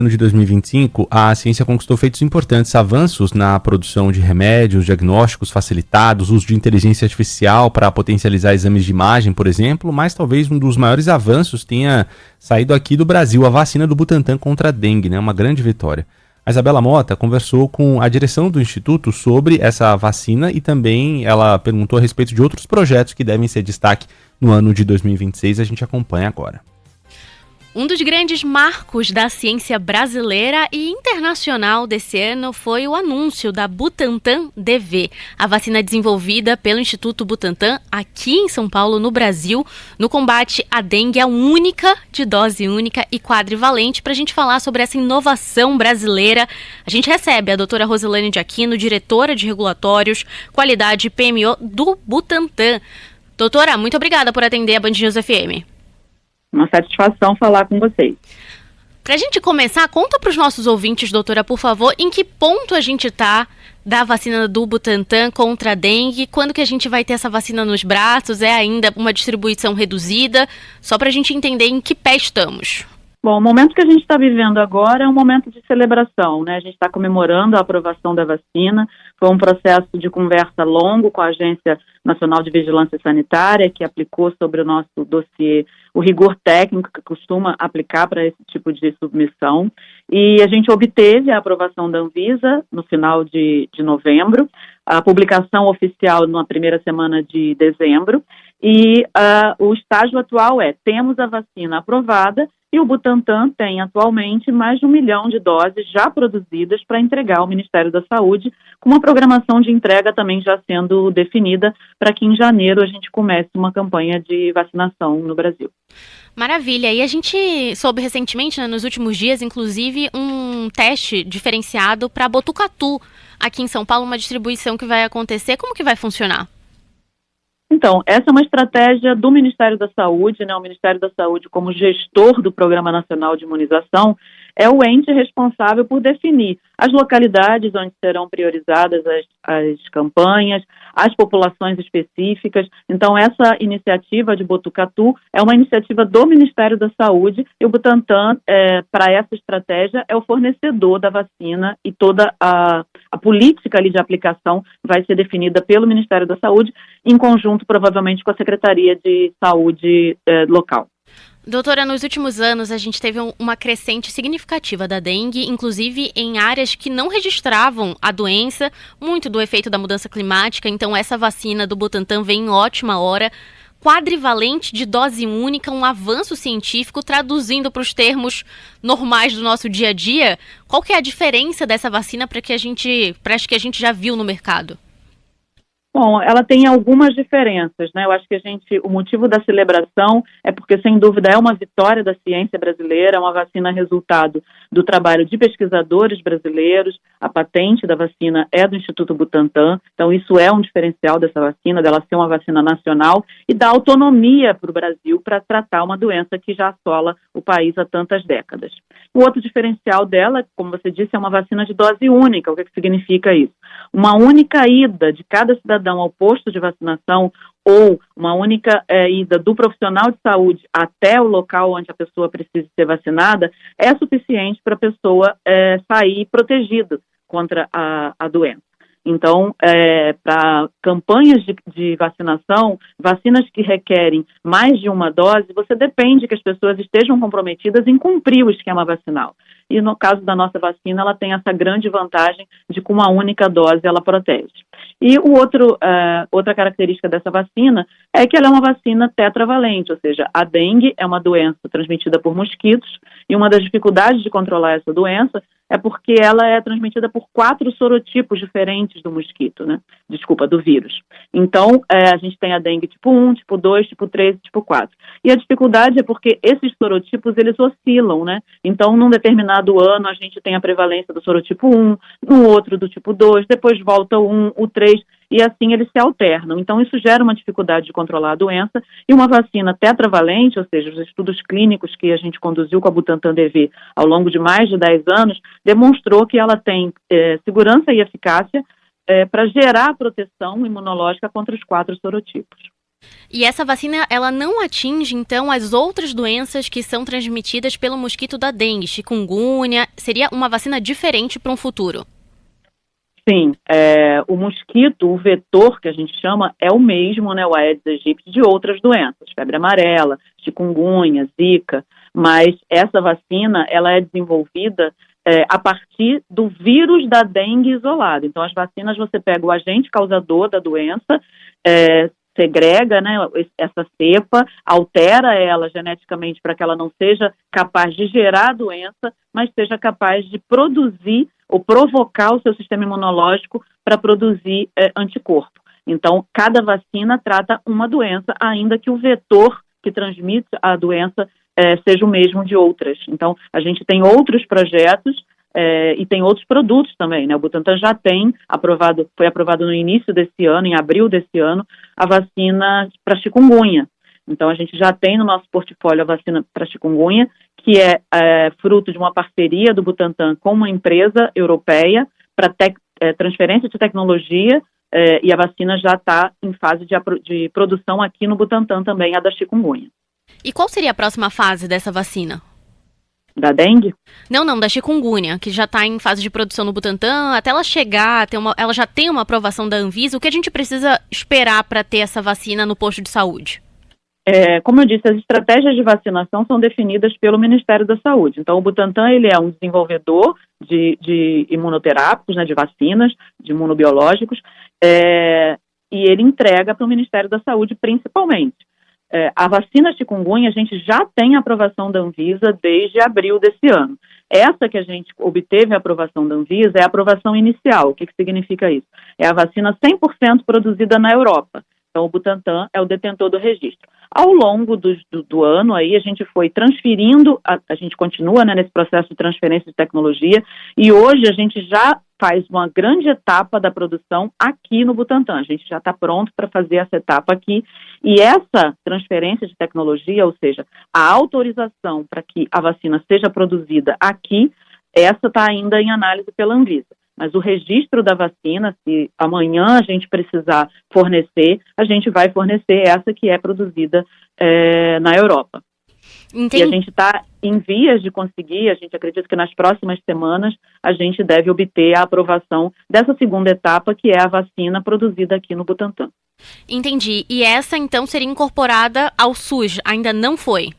ano de 2025, a ciência conquistou feitos importantes, avanços na produção de remédios, diagnósticos facilitados, uso de inteligência artificial para potencializar exames de imagem, por exemplo, mas talvez um dos maiores avanços tenha saído aqui do Brasil, a vacina do Butantan contra a dengue, né? Uma grande vitória. A Isabela Mota conversou com a direção do Instituto sobre essa vacina e também ela perguntou a respeito de outros projetos que devem ser destaque no ano de 2026. A gente acompanha agora. Um dos grandes marcos da ciência brasileira e internacional desse ano foi o anúncio da Butantan DV, a vacina desenvolvida pelo Instituto Butantan aqui em São Paulo, no Brasil, no combate à dengue, a única, de dose única e quadrivalente. Para a gente falar sobre essa inovação brasileira, a gente recebe a doutora Rosilane de Aquino, diretora de regulatórios, qualidade e PMO do Butantan. Doutora, muito obrigada por atender a Band News FM. Uma satisfação falar com vocês. Para a gente começar, conta para os nossos ouvintes, doutora, por favor, em que ponto a gente está da vacina do Butantan contra a dengue, quando que a gente vai ter essa vacina nos braços, é ainda uma distribuição reduzida, só para a gente entender em que pé estamos. Bom, o momento que a gente está vivendo agora é um momento de celebração, né? A gente está comemorando a aprovação da vacina. Foi um processo de conversa longo com a Agência Nacional de Vigilância Sanitária, que aplicou sobre o nosso dossiê o rigor técnico que costuma aplicar para esse tipo de submissão. E a gente obteve a aprovação da Anvisa no final de novembro, a publicação oficial na primeira semana de dezembro. E o estágio atual temos a vacina aprovada e o Butantan tem atualmente mais de 1 milhão de doses já produzidas para entregar ao Ministério da Saúde, com uma programação de entrega também já sendo definida para que em janeiro a gente comece uma campanha de vacinação no Brasil. Maravilha. E a gente soube recentemente, né, nos últimos dias, inclusive, um teste diferenciado para Botucatu, aqui em São Paulo, uma distribuição que vai acontecer. Como que vai funcionar? Então, essa é uma estratégia do Ministério da Saúde, né? O Ministério da Saúde, como gestor do Programa Nacional de Imunização, é o ente responsável por definir as localidades onde serão priorizadas as campanhas, as populações específicas. Então, essa iniciativa de Botucatu é uma iniciativa do Ministério da Saúde e o Butantan, para essa estratégia, é o fornecedor da vacina e toda a política ali de aplicação vai ser definida pelo Ministério da Saúde, em conjunto, provavelmente, com a Secretaria de Saúde local. Doutora, nos últimos anos a gente teve uma crescente significativa da dengue, inclusive em áreas que não registravam a doença, muito do efeito da mudança climática, então essa vacina do Butantan vem em ótima hora, quadrivalente de dose única, um avanço científico, traduzindo para os termos normais do nosso dia a dia. Qual que é a diferença dessa vacina para as que a gente já viu no mercado? Bom, ela tem algumas diferenças, né? Eu acho que o motivo da celebração é porque, sem dúvida, é uma vitória da ciência brasileira, é uma vacina resultado do trabalho de pesquisadores brasileiros, a patente da vacina é do Instituto Butantan, então isso é um diferencial dessa vacina, dela ser uma vacina nacional e dá autonomia para o Brasil para tratar uma doença que já assola o país há tantas décadas. O outro diferencial dela, como você disse, é uma vacina de dose única. O que significa isso? Uma única ida de cada cidadão ao posto de vacinação ou uma única ida do profissional de saúde até o local onde a pessoa precisa ser vacinada é suficiente para a pessoa sair protegida contra a doença. Então, para campanhas de vacinação, vacinas que requerem mais de uma dose, você depende que as pessoas estejam comprometidas em cumprir o esquema vacinal. E no caso da nossa vacina, ela tem essa grande vantagem de com uma única dose ela protege. E outra característica dessa vacina é que ela é uma vacina tetravalente, ou seja, a dengue é uma doença transmitida por mosquitos e uma das dificuldades de controlar essa doença é porque ela é transmitida por 4 sorotipos diferentes do mosquito, né? Do vírus. Então, a gente tem a dengue tipo 1, tipo 2, tipo 3 e tipo 4. E a dificuldade é porque esses sorotipos, eles oscilam, né? Então, num determinado ano, a gente tem a prevalência do sorotipo 1, no outro do tipo 2, depois volta o 1, o 3, e assim eles se alternam. Então, isso gera uma dificuldade de controlar a doença e uma vacina tetravalente, ou seja, os estudos clínicos que a gente conduziu com a Butantan DV ao longo de mais de 10 anos, demonstrou que ela tem segurança e eficácia para gerar proteção imunológica contra os 4 sorotipos. E essa vacina, ela não atinge, então, as outras doenças que são transmitidas pelo mosquito da dengue, chikungunya. Seria uma vacina diferente para um futuro? Sim, o mosquito, o vetor que a gente chama, é o mesmo, né, o Aedes aegypti, de outras doenças, febre amarela, chikungunya, zika, mas essa vacina, ela é desenvolvida a partir do vírus da dengue isolado. Então, as vacinas, você pega o agente causador da doença, segrega, né, essa cepa, altera ela geneticamente para que ela não seja capaz de gerar a doença, mas seja capaz de produzir ou provocar o seu sistema imunológico para produzir anticorpo. Então, cada vacina trata uma doença, ainda que o vetor que transmite a doença seja o mesmo de outras. Então, a gente tem outros projetos e tem outros produtos também, né? O Butantan já tem foi aprovado no início desse ano, em abril desse ano, a vacina para chikungunya. Então, a gente já tem no nosso portfólio a vacina para chikungunya, que é fruto de uma parceria do Butantan com uma empresa europeia para transferência de tecnologia, e a vacina já está em fase de produção aqui no Butantan também, a da chikungunya. E qual seria a próxima fase dessa vacina? Da dengue? Não, da chikungunya, que já está em fase de produção no Butantan, até ela chegar, ela já tem uma aprovação da Anvisa. O que a gente precisa esperar para ter essa vacina no posto de saúde? Como eu disse, as estratégias de vacinação são definidas pelo Ministério da Saúde. Então, o Butantan, ele é um desenvolvedor de imunoterápicos, né, de vacinas, de imunobiológicos, e ele entrega para o Ministério da Saúde principalmente. A vacina chikungunya, a gente já tem a aprovação da Anvisa desde abril desse ano. Essa que a gente obteve a aprovação da Anvisa é a aprovação inicial. O que significa isso? É a vacina 100% produzida na Europa. Então, o Butantan é o detentor do registro. Ao longo do ano, aí, a gente foi transferindo, a gente continua, né, nesse processo de transferência de tecnologia, e hoje a gente já faz uma grande etapa da produção aqui no Butantan. A gente já está pronto para fazer essa etapa aqui, e essa transferência de tecnologia, ou seja, a autorização para que a vacina seja produzida aqui, essa está ainda em análise pela Anvisa. Mas o registro da vacina, se amanhã a gente precisar fornecer, a gente vai fornecer essa que é produzida na Europa. Entendi. E a gente está em vias de conseguir, a gente acredita que nas próximas semanas a gente deve obter a aprovação dessa segunda etapa, que é a vacina produzida aqui no Butantan. Entendi. E essa, então, seria incorporada ao SUS? Ainda não foi?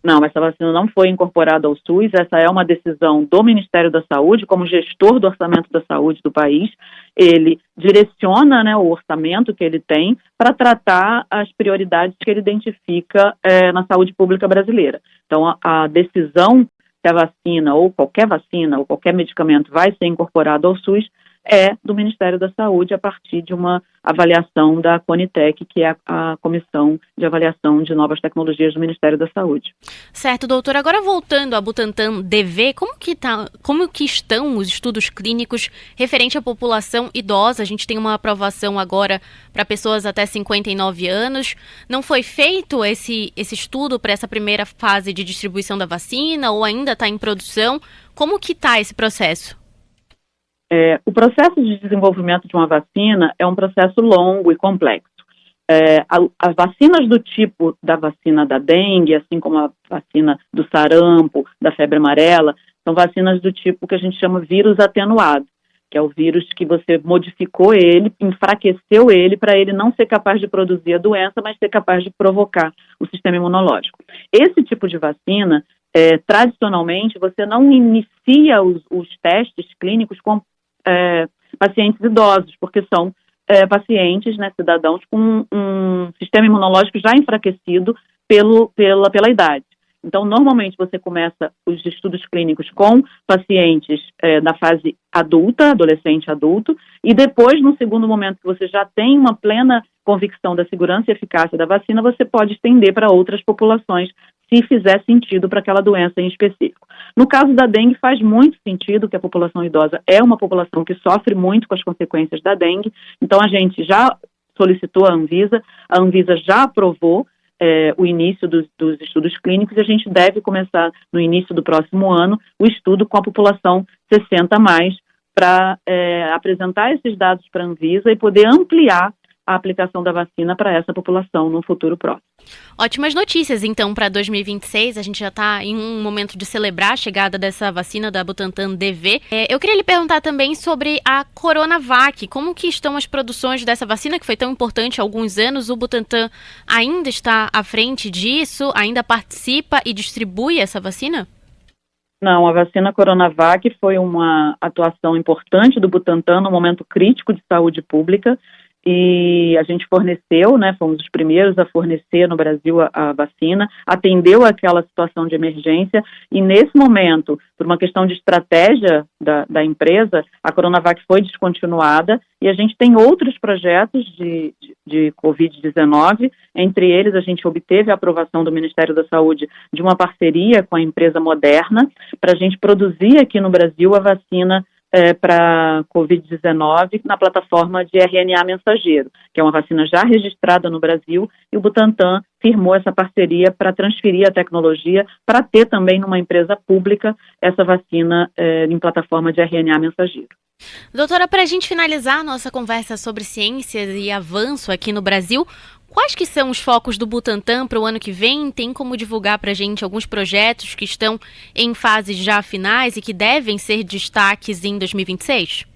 Não, essa vacina não foi incorporada ao SUS, essa é uma decisão do Ministério da Saúde, como gestor do orçamento da saúde do país. Ele direciona, né, o orçamento que ele tem para tratar as prioridades que ele identifica na saúde pública brasileira. Então, a decisão que a vacina ou qualquer medicamento vai ser incorporado ao SUS é do Ministério da Saúde a partir de uma avaliação da CONITEC, que é a Comissão de Avaliação de Novas Tecnologias do Ministério da Saúde. Certo, doutor. Agora voltando à Butantan DV, como que estão os estudos clínicos referente à população idosa? A gente tem uma aprovação agora para pessoas até 59 anos. Não foi feito esse estudo para essa primeira fase de distribuição da vacina ou ainda está em produção? Como que está esse processo? O processo de desenvolvimento de uma vacina é um processo longo e complexo. As vacinas do tipo da vacina da dengue, assim como a vacina do sarampo, da febre amarela, são vacinas do tipo que a gente chama vírus atenuado, que é o vírus que você modificou ele, enfraqueceu ele para ele não ser capaz de produzir a doença, mas ser capaz de provocar o sistema imunológico. Esse tipo de vacina, tradicionalmente, você não inicia os testes clínicos com pacientes idosos, porque são pacientes, né, cidadãos com um sistema imunológico já enfraquecido pela idade. Então, normalmente você começa os estudos clínicos com pacientes na fase adulta, adolescente adulto, e depois, no segundo momento que você já tem uma plena convicção da segurança e eficácia da vacina, você pode estender para outras populações, se fizer sentido para aquela doença em específico. No caso da dengue, faz muito sentido que a população idosa é uma população que sofre muito com as consequências da dengue, então a gente já solicitou a Anvisa já aprovou o início dos estudos clínicos e a gente deve começar no início do próximo ano o estudo com a população 60+, para apresentar esses dados para a Anvisa e poder ampliar a aplicação da vacina para essa população no futuro próximo. Ótimas notícias, então, para 2026. A gente já está em um momento de celebrar a chegada dessa vacina da Butantan DV. Eu queria lhe perguntar também sobre a Coronavac. Como que estão as produções dessa vacina, que foi tão importante há alguns anos? O Butantan ainda está à frente disso? Ainda participa e distribui essa vacina? Não, a vacina Coronavac foi uma atuação importante do Butantan no momento crítico de saúde pública. E a gente forneceu, fomos os primeiros a fornecer no Brasil a vacina, atendeu aquela situação de emergência e nesse momento, por uma questão de estratégia da empresa, a Coronavac foi descontinuada e a gente tem outros projetos de Covid-19, entre eles a gente obteve a aprovação do Ministério da Saúde de uma parceria com a empresa Moderna para a gente produzir aqui no Brasil a vacina para Covid-19 na plataforma de RNA mensageiro, que é uma vacina já registrada no Brasil, e o Butantan firmou essa parceria para transferir a tecnologia para ter também numa empresa pública essa vacina em plataforma de RNA mensageiro. Doutora, para a gente finalizar a nossa conversa sobre ciências e avanço aqui no Brasil, quais que são os focos do Butantan para o ano que vem? Tem como divulgar para a gente alguns projetos que estão em fases já finais e que devem ser destaques em 2026?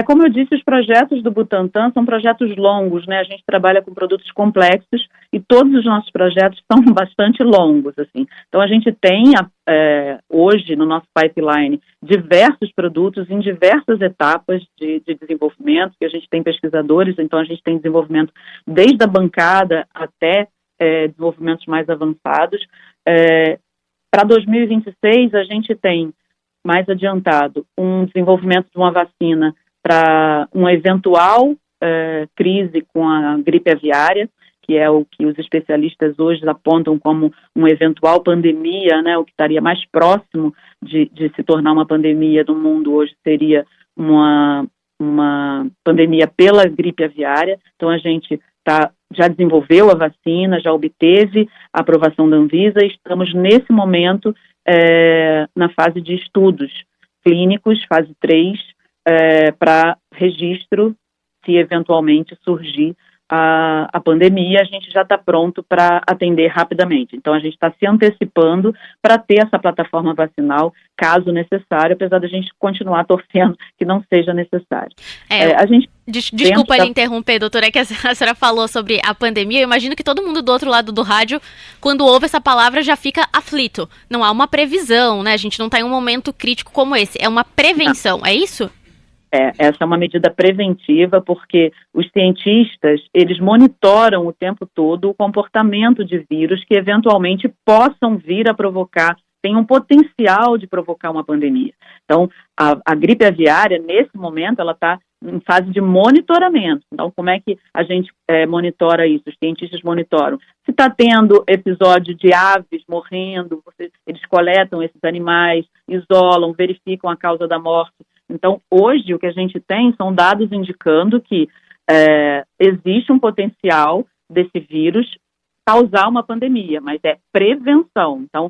Como eu disse, os projetos do Butantan são projetos longos, A gente trabalha com produtos complexos e todos os nossos projetos são bastante longos, assim. Então, a gente tem hoje no nosso pipeline diversos produtos em diversas etapas de desenvolvimento, que a gente tem pesquisadores, então a gente tem desenvolvimento desde a bancada até desenvolvimentos mais avançados. Para 2026, a gente tem mais adiantado um desenvolvimento de uma vacina para uma eventual crise com a gripe aviária, que é o que os especialistas hoje apontam como uma eventual pandemia, o que estaria mais próximo de se tornar uma pandemia no mundo hoje seria uma pandemia pela gripe aviária. Então, a gente já desenvolveu a vacina, já obteve a aprovação da Anvisa e estamos, nesse momento, na fase de estudos clínicos, fase 3, para registro, se eventualmente surgir a pandemia, a gente já está pronto para atender rapidamente. Então, a gente está se antecipando para ter essa plataforma vacinal, caso necessário, apesar da gente continuar torcendo que não seja necessário. Desculpa lhe interromper, doutora, é que a senhora falou sobre a pandemia. Eu imagino que todo mundo do outro lado do rádio, quando ouve essa palavra, já fica aflito. Não há uma previsão, A gente não está em um momento crítico como esse. É uma prevenção, é isso? Essa é uma medida preventiva porque os cientistas, eles monitoram o tempo todo o comportamento de vírus que eventualmente possam vir a provocar, tem um potencial de provocar uma pandemia. Então, a gripe aviária, nesse momento, ela está em fase de monitoramento. Então, como é que a gente monitora isso? Os cientistas monitoram. Se está tendo episódio de aves morrendo, eles coletam esses animais, isolam, verificam a causa da morte. Então, hoje, o que a gente tem são dados indicando que existe um potencial desse vírus causar uma pandemia, mas é prevenção. Então,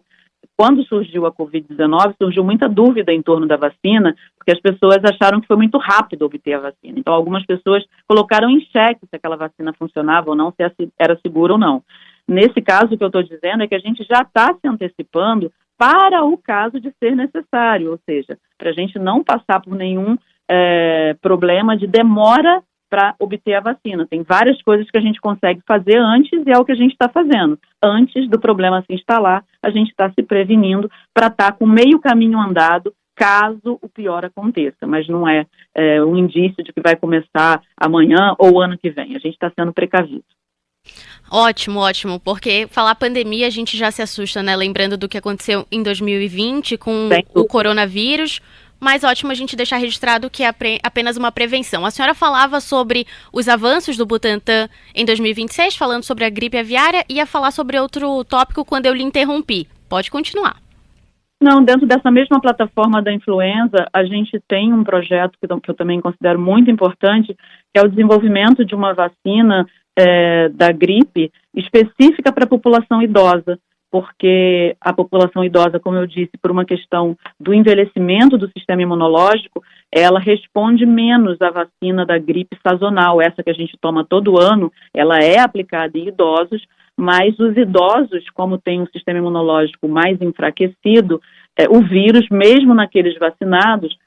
quando surgiu a Covid-19, surgiu muita dúvida em torno da vacina, porque as pessoas acharam que foi muito rápido obter a vacina. Então, algumas pessoas colocaram em xeque se aquela vacina funcionava ou não, se era segura ou não. Nesse caso, o que eu estou dizendo é que a gente já está se antecipando para o caso de ser necessário, ou seja, para a gente não passar por nenhum problema de demora para obter a vacina. Tem várias coisas que a gente consegue fazer antes e é o que a gente está fazendo. Antes do problema se instalar, a gente está se prevenindo para estar com meio caminho andado caso o pior aconteça, mas não é um indício de que vai começar amanhã ou ano que vem. A gente está sendo precavido. Ótimo, porque falar pandemia a gente já se assusta, Lembrando do que aconteceu em 2020 com o coronavírus, mas ótimo a gente deixar registrado que é apenas uma prevenção. A senhora falava sobre os avanços do Butantan em 2026, falando sobre a gripe aviária, e ia falar sobre outro tópico quando eu lhe interrompi. Pode continuar. Não, dentro dessa mesma plataforma da influenza, a gente tem um projeto que eu também considero muito importante, que é o desenvolvimento de uma vacina da gripe específica para a população idosa, porque a população idosa, como eu disse, por uma questão do envelhecimento do sistema imunológico, ela responde menos à vacina da gripe sazonal, essa que a gente toma todo ano, ela é aplicada em idosos, mas os idosos, como têm um sistema imunológico mais enfraquecido, o vírus, mesmo naqueles vacinados,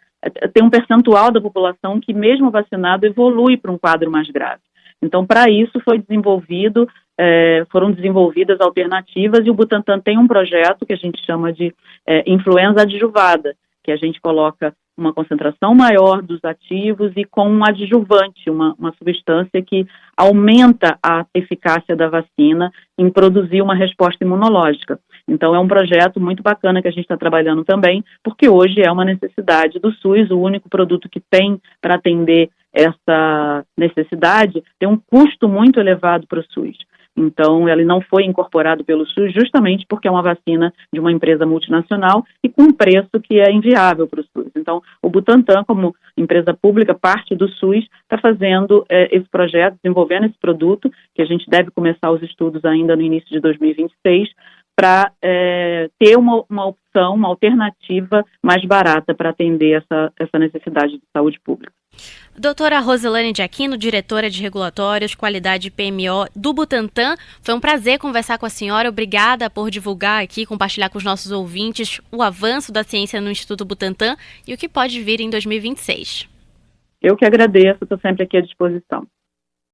tem um percentual da população que, mesmo vacinado, evolui para um quadro mais grave. Então, para isso, foram desenvolvidas alternativas, e o Butantan tem um projeto que a gente chama de influenza adjuvada, que a gente coloca uma concentração maior dos ativos e com um adjuvante, uma substância que aumenta a eficácia da vacina em produzir uma resposta imunológica. Então, é um projeto muito bacana que a gente está trabalhando também, porque hoje é uma necessidade do SUS, o único produto que tem para atender essa necessidade tem um custo muito elevado para o SUS. Então, ele não foi incorporado pelo SUS justamente porque é uma vacina de uma empresa multinacional e com um preço que é inviável para o SUS. Então, o Butantan, como empresa pública, parte do SUS, está fazendo esse projeto, desenvolvendo esse produto, que a gente deve começar os estudos ainda no início de 2026, para ter uma opção, uma alternativa mais barata para atender essa necessidade de saúde pública. Doutora Roselane de Aquino, diretora de Regulatórios, Qualidade e PMO do Butantan, foi um prazer conversar com a senhora. Obrigada por divulgar aqui, compartilhar com os nossos ouvintes o avanço da ciência no Instituto Butantan e o que pode vir em 2026. Eu que agradeço, estou sempre aqui à disposição.